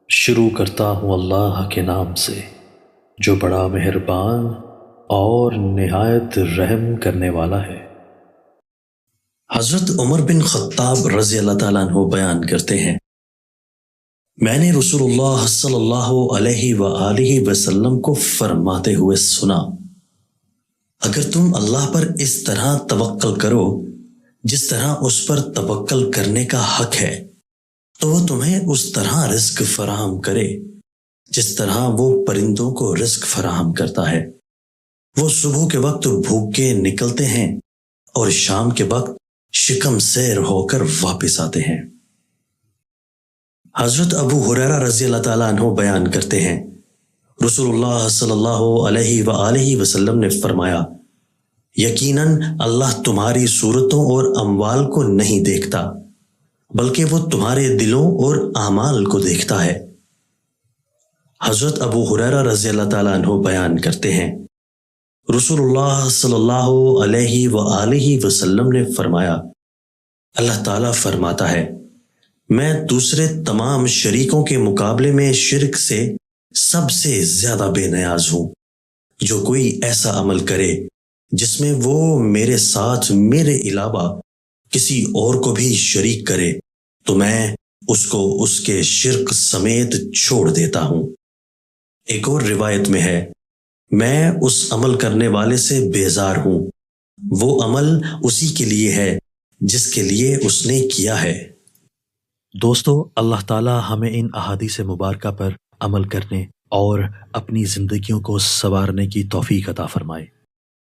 شروع کرتا ہوں اللہ کے نام سے جو بڑا مہربان اور نہایت رحم کرنے والا ہے۔ حضرت عمر بن خطاب رضی اللہ تعالیٰ عنہ بیان کرتے ہیں، میں نے رسول اللہ صلی اللہ علیہ وآلہ وسلم کو فرماتے ہوئے سنا، اگر تم اللہ پر اس طرح توکل کرو جس طرح اس پر توکل کرنے کا حق ہے تو وہ تمہیں اس طرح رزق فراہم کرے جس طرح وہ پرندوں کو رزق فراہم کرتا ہے۔ وہ صبح کے وقت بھوکے نکلتے ہیں اور شام کے وقت شکم سیر ہو کر واپس آتے ہیں۔ حضرت ابو ہریرہ رضی اللہ تعالیٰ عنہ بیان کرتے ہیں، رسول اللہ صلی اللہ علیہ وآلہ وسلم نے فرمایا، یقیناً اللہ تمہاری صورتوں اور اموال کو نہیں دیکھتا بلکہ وہ تمہارے دلوں اور اعمال کو دیکھتا ہے۔ حضرت ابو ہریرہ رضی اللہ تعالیٰ عنہ بیان کرتے ہیں، رسول اللہ صلی اللہ علیہ وآلہ وسلم نے فرمایا، اللہ تعالیٰ فرماتا ہے، میں دوسرے تمام شریکوں کے مقابلے میں شرک سے سب سے زیادہ بے نیاز ہوں۔ جو کوئی ایسا عمل کرے جس میں وہ میرے ساتھ میرے علاوہ کسی اور کو بھی شریک کرے تو میں اس کو اس کے شرک سمیت چھوڑ دیتا ہوں۔ ایک اور روایت میں ہے، میں اس عمل کرنے والے سے بیزار ہوں، وہ عمل اسی کے لیے ہے جس کے لیے اس نے کیا ہے۔ دوستو، اللہ تعالی ہمیں ان احادیث مبارکہ پر عمل کرنے اور اپنی زندگیوں کو سنوارنے کی توفیق عطا فرمائے۔